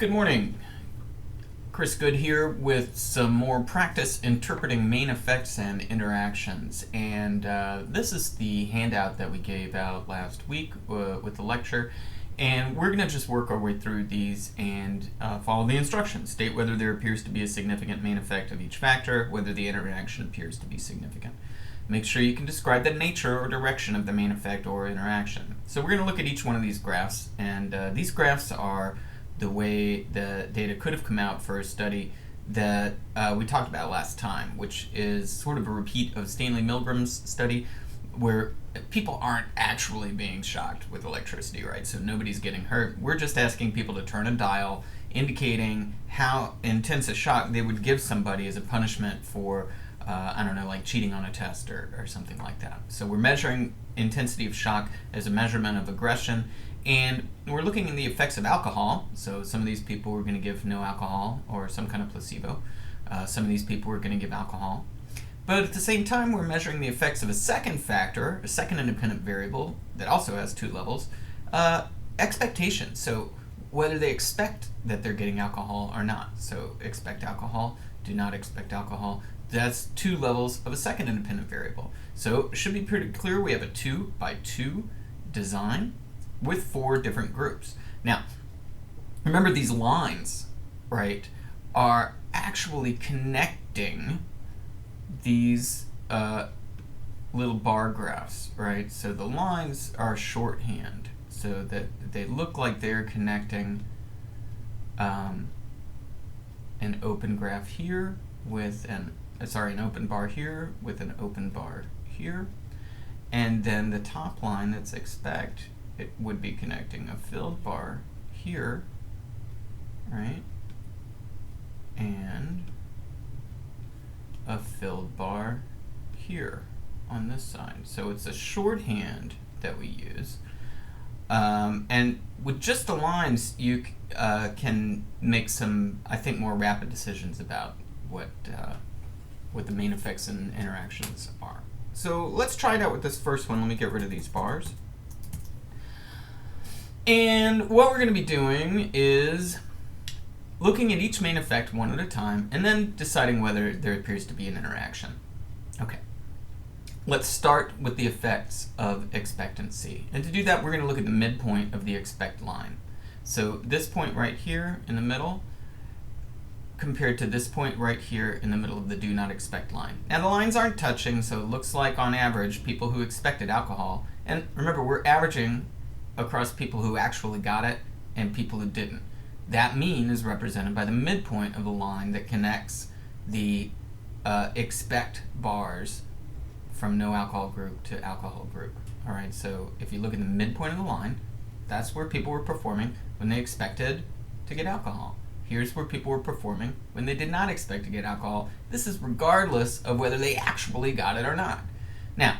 Good morning. Chris Good here with some more practice interpreting main effects and interactions. And this is the handout that we gave out last week with the lecture. And we're going to just work our way through these and follow the instructions. State whether there appears to be a significant main effect of each factor, whether the interaction appears to be significant. Make sure you can describe the nature or direction of the main effect or interaction. So we're going to look at each one of these graphs, and these graphs are the way the data could have come out for a study that we talked about last time, which is sort of a repeat of Stanley Milgram's study where people aren't actually being shocked with electricity, right? So nobody's getting hurt. We're just asking people to turn a dial indicating how intense a shock they would give somebody as a punishment for I don't know, like cheating on a test or something like that. So we're measuring intensity of shock as a measurement of aggression, and we're looking at the effects of alcohol. So some of these people we're going to give no alcohol or some kind of placebo. Some of these people we're going to give alcohol. But at the same time, we're measuring the effects of a second factor, a second independent variable that also has two levels, expectation. So whether they expect that they're getting alcohol or not. So expect alcohol, do not expect alcohol. That's two levels of a second independent variable. So it should be pretty clear we have a 2 by 2 design with 4 different groups. Now, remember these lines, right, are actually connecting these little bar graphs, right? So the lines are shorthand so that they look like they're connecting an open graph here with an open bar here with an open bar here, and then the top line that's expect, it would be connecting a filled bar here, right, and a filled bar here on this side. So it's a shorthand that we use, and with just the lines you can make some, I think, more rapid decisions about what the main effects and interactions are. So let's try it out with this first one. Let me get rid of these bars. And what we're going to be doing is looking at each main effect one at a time and then deciding whether there appears to be an interaction. Okay. Let's start with the effects of expectancy. And to do that, we're going to look at the midpoint of the expect line. So this point right here in the middle compared to this point right here in the middle of the do not expect line. Now the lines aren't touching, so it looks like on average people who expected alcohol, and remember we're averaging across people who actually got it and people who didn't. That mean is represented by the midpoint of the line that connects the expect bars from no alcohol group to alcohol group. All right, so if you look at the midpoint of the line, that's where people were performing when they expected to get alcohol. Here's where people were performing when they did not expect to get alcohol. This is regardless of whether they actually got it or not. Now,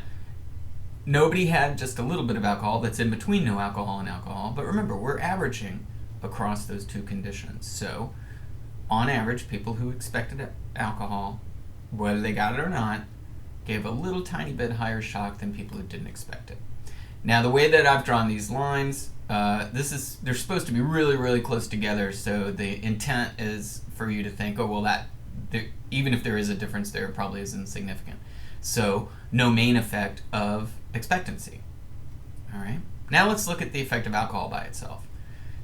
nobody had just a little bit of alcohol. That's in between no alcohol and alcohol. But remember, we're averaging across those two conditions. So, on average, people who expected alcohol, whether they got it or not, gave a little tiny bit higher shock than people who didn't expect it. Now, the way that I've drawn these lines, they're supposed to be really, really close together, so the intent is for you to think, oh, well, even if there is a difference there, it probably isn't significant. So, no main effect of expectancy. All right. Now let's look at the effect of alcohol by itself.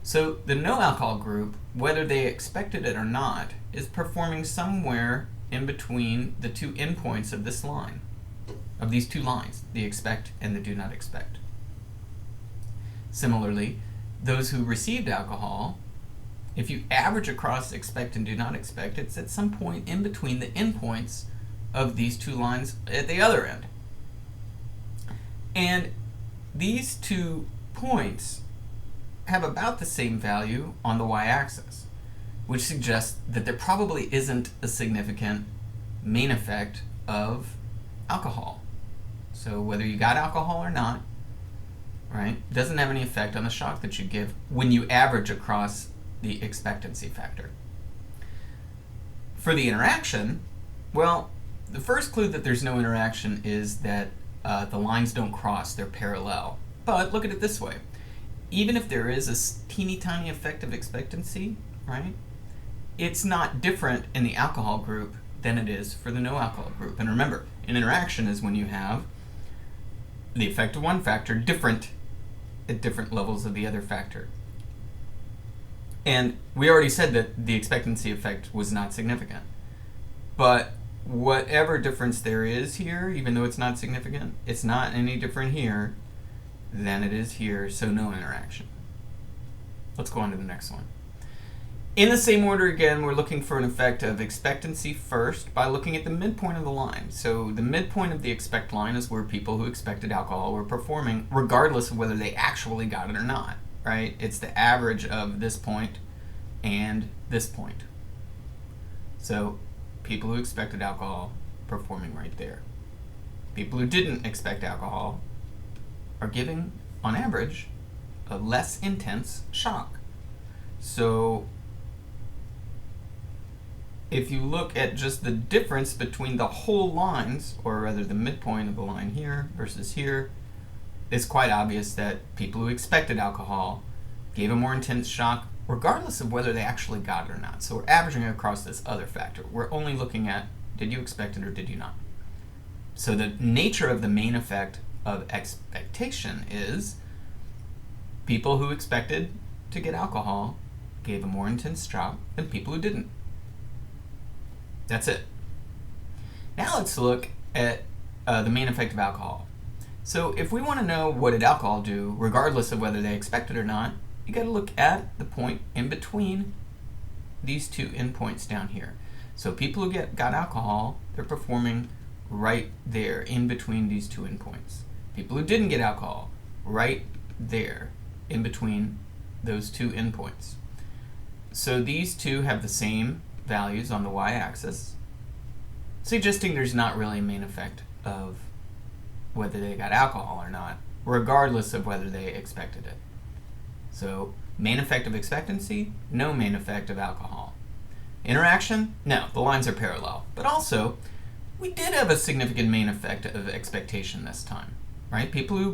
So, the no alcohol group, whether they expected it or not, is performing somewhere in between the two endpoints of this line, of these two lines, the expect and the do not expect. Similarly, those who received alcohol, if you average across expect and do not expect, it's at some point in between the endpoints of these two lines at the other end. And these 2 points have about the same value on the y-axis, which suggests that there probably isn't a significant main effect of alcohol. So whether you got alcohol or not, right, doesn't have any effect on the shock that you give when you average across the expectancy factor. For the interaction, well, the first clue that there's no interaction is that the lines don't cross, they're parallel. But look at it this way. even if there is a teeny tiny effect of expectancy, right, it's not different in the alcohol group than it is for the no alcohol group. And remember, an interaction is when you have the effect of one factor different at different levels of the other factor. And we already said that the expectancy effect was not significant. But whatever difference there is here, even though it's not significant, it's not any different here than it is here, so no interaction. Let's go on to the next one. In the same order again, we're looking for an effect of expectancy first by looking at the midpoint of the line. So the midpoint of the expect line is where people who expected alcohol were performing regardless of whether they actually got it or not, right? It's the average of this point and this point. So people who expected alcohol performing right there. People who didn't expect alcohol are giving, on average, a less intense shock. So if you look at just the difference between the whole lines, or rather the midpoint of the line here versus here, it's quite obvious that people who expected alcohol gave a more intense shock regardless of whether they actually got it or not. So we're averaging across this other factor. We're only looking at, did you expect it or did you not? So the nature of the main effect of expectation is people who expected to get alcohol gave a more intense shock than people who didn't. That's it. Now let's look at the main effect of alcohol. So if we want to know what did alcohol do, regardless of whether they expected or not, you got to look at the point in between these two endpoints down here. So people who got alcohol, they're performing right there in between these two endpoints. People who didn't get alcohol, right there in between those two endpoints. So these two have the same values on the y-axis, suggesting there's not really a main effect of whether they got alcohol or not, regardless of whether they expected it. So main effect of expectancy, no main effect of alcohol. Interaction, no, the lines are parallel. But also, we did have a significant main effect of expectation this time, right? People who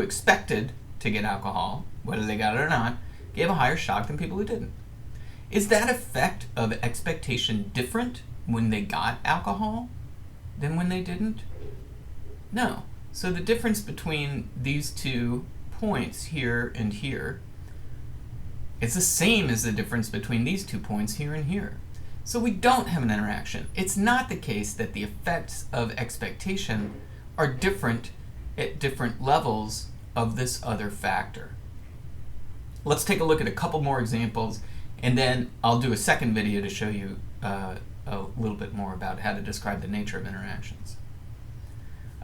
expected to get alcohol, whether they got it or not, gave a higher shock than people who didn't. Is that effect of expectation different when they got alcohol than when they didn't? No. So the difference between these two points here and here is the same as the difference between these 2 points here and here. So we don't have an interaction. It's not the case that the effects of expectation are different at different levels of this other factor. Let's take a look at a couple more examples, and then I'll do a second video to show you a little bit more about how to describe the nature of interactions.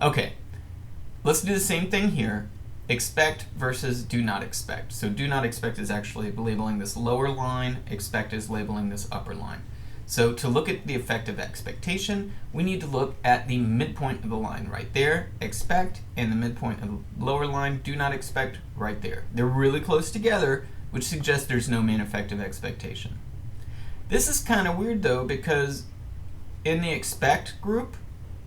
Okay, let's do the same thing here. Expect versus do not expect. So do not expect is actually labeling this lower line, expect is labeling this upper line. So to look at the effect of expectation, we need to look at the midpoint of the line right there, expect, and the midpoint of the lower line, do not expect, right there. They're really close together, which suggests there's no main effect of expectation. This is kind of weird though, because in the expect group,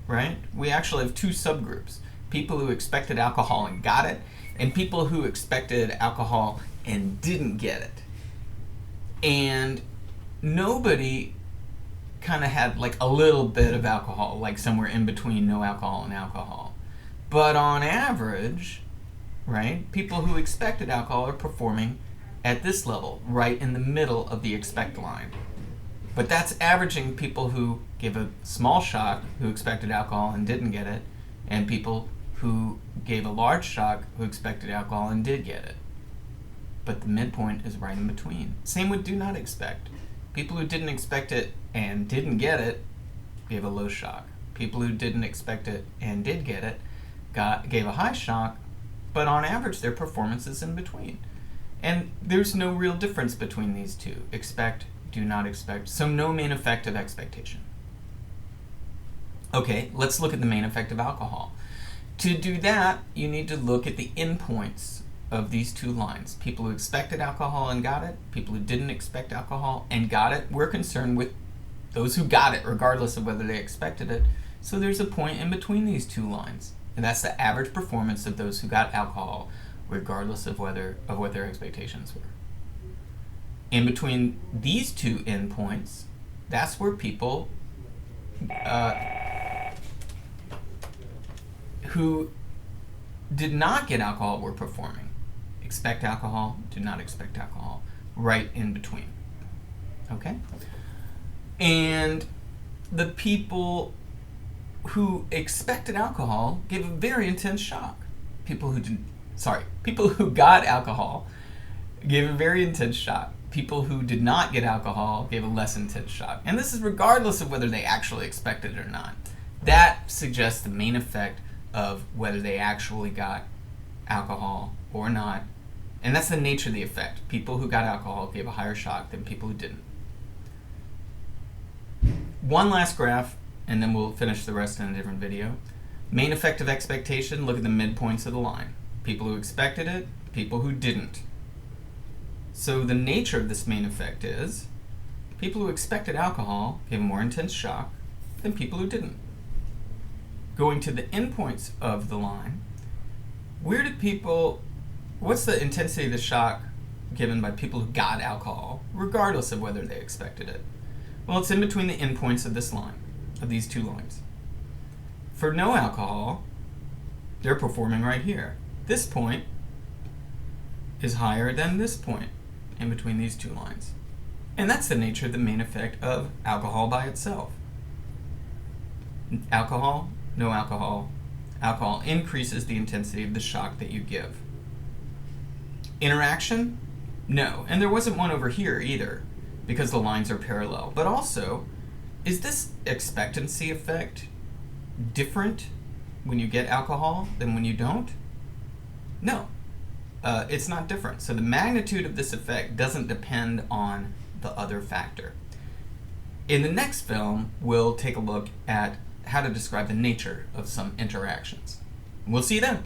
right, we actually have two subgroups. People who expected alcohol and got it, and people who expected alcohol and didn't get it. And nobody kind of had like a little bit of alcohol, like somewhere in between no alcohol and alcohol. But on average, right, people who expected alcohol are performing at this level, right in the middle of the expect line. But that's averaging people who gave a small shock, who expected alcohol and didn't get it, and people who gave a large shock, who expected alcohol and did get it. But the midpoint is right in between. Same with do not expect. People who didn't expect it and didn't get it gave a low shock. People who didn't expect it and did get it gave a high shock, but on average their performance is in between. And there's no real difference between these two. Expect, do not expect, so no main effect of expectation. Okay, let's look at the main effect of alcohol. To do that, you need to look at the endpoints of these two lines. People who expected alcohol and got it, people who didn't expect alcohol and got it. We're concerned with those who got it, regardless of whether they expected it. So there's a point in between these two lines, and that's the average performance of those who got alcohol, regardless of what their expectations were. In between these two endpoints, that's where people who did not get alcohol were performing. Expect alcohol, do not expect alcohol, right in between. Okay? And the people who expected alcohol gave a very intense shock. People who got alcohol gave a very intense shock. People who did not get alcohol gave a less intense shock. And this is regardless of whether they actually expected it or not. That suggests the main effect of whether they actually got alcohol or not. And that's the nature of the effect. People who got alcohol gave a higher shock than people who didn't. One last graph, and then we'll finish the rest in a different video. Main effect of expectation, look at the midpoints of the line. People who expected it, people who didn't. So the nature of this main effect is people who expected alcohol gave a more intense shock than people who didn't. Going to the endpoints of the line, what's the intensity of the shock given by people who got alcohol, regardless of whether they expected it? Well, it's in between the endpoints of this line, of these two lines. For no alcohol, they're performing right here. This point is higher than this point in between these two lines. And that's the nature of the main effect of alcohol by itself. Alcohol, no alcohol. Alcohol increases the intensity of the shock that you give. Interaction? No. And there wasn't one over here either, because the lines are parallel. But also, is this expectancy effect different when you get alcohol than when you don't? No. It's not different. So the magnitude of this effect doesn't depend on the other factor. In the next film, we'll take a look at how to describe the nature of some interactions. We'll see you then.